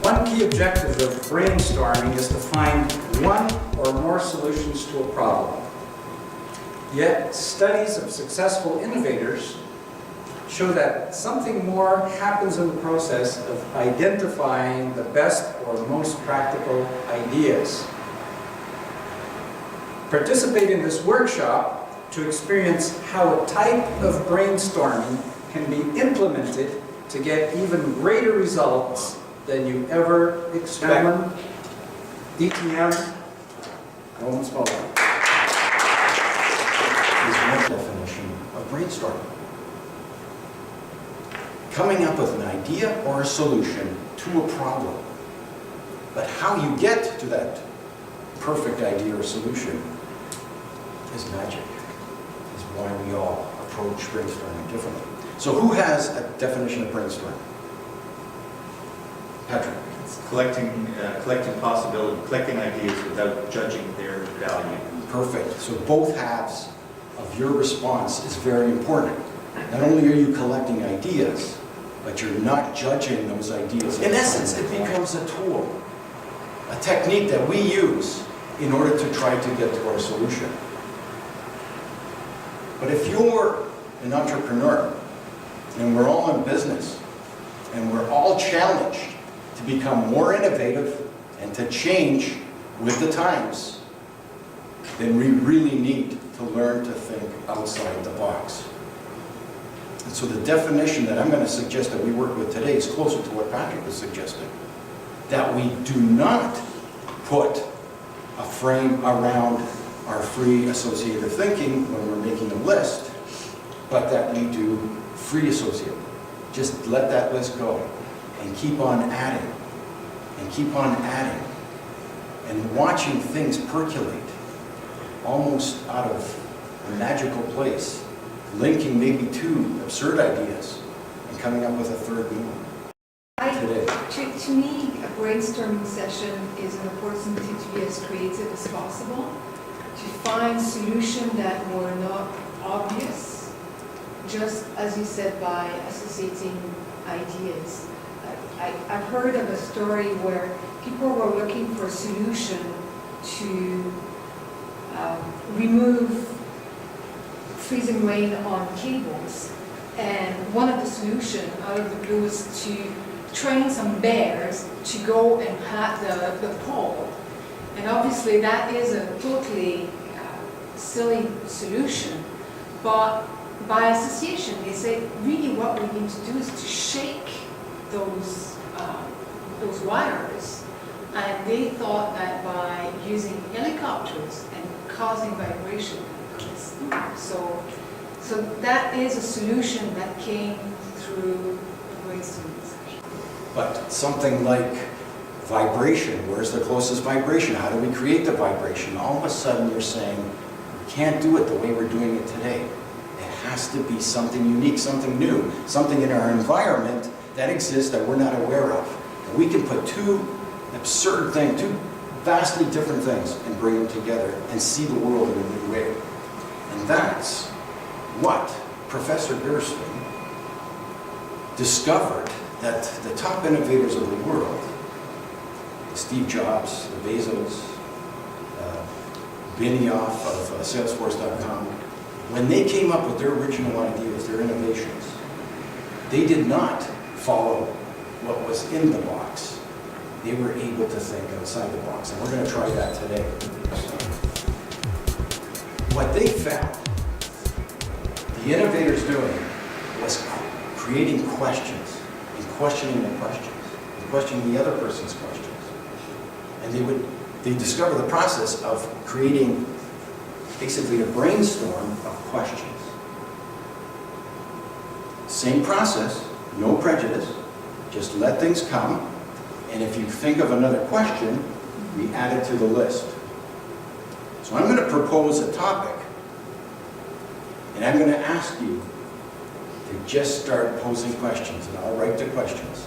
One key objective of brainstorming is to find one or more solutions to a problem. Yet, studies of successful innovators show that something more happens in the process of identifying the best or most practical ideas. Participate in this workshop to experience how a type of brainstorming can be implemented to get even greater results than you ever expected. DTM, going smaller. Is one definition of brainstorming. Coming up with an idea or a solution to a problem. But how you get to that perfect idea or solution is magic, is why we all approach brainstorming differently. So who has a definition of brainstorming? Patrick. It's collecting possibilities, collecting ideas without judging their value. Perfect. So both halves of your response is very important. Not only are you collecting ideas, but you're not judging those ideas. In essence, it becomes a tool, a technique that we use in order to try to get to our solution. But if you're an entrepreneur, and we're all in business, and we're all challenged to become more innovative and to change with the times, then we really need to learn to think outside the box. And so the definition that I'm going to suggest that we work with today is closer to what Patrick was suggesting. That we do not put a frame around our free associative thinking when we're making a list, but that we do free associative. Just let that list go and keep on adding and keep on adding and watching things percolate almost out of a magical place, linking maybe two absurd ideas and coming up with a third new one today. To me, a brainstorming session is an opportunity to be as creative as possible, to find solutions that were not obvious, just as you said, by associating ideas. I've heard of a story where people were looking for a solution to remove freezing rain on cables, and one of the solutions out of the blue was to train some bears to go and pat the pole. And obviously that is a totally silly solution, but by association they say really what we need to do is to shake those wires, and they thought that by using helicopters and causing vibration. So that is a solution that came through the brainstorming session. But something like vibration, where's the closest vibration? How do we create the vibration? All of a sudden you're saying, we can't do it the way we're doing it today. It has to be something unique, something new, something in our environment that exists that we're not aware of. And we can put two absurd things, two vastly different things, and bring them together and see the world in a new way. And that's what Professor Gersten discovered, that the top innovators of the world, the Steve Jobs, the Bezos, Benioff of Salesforce.com, when they came up with their original ideas, their innovations, they did not follow what was in the box. They were able to think outside the box, and we're going to try that today. What they found the innovators doing was creating questions, and questioning the questions, and questioning the other person's questions. And they discovered the process of creating basically a brainstorm of questions. Same process, no prejudice, just let things come, and if you think of another question, we add it to the list. So I'm going to propose a topic, and I'm going to ask you to just start posing questions, and I'll write the questions.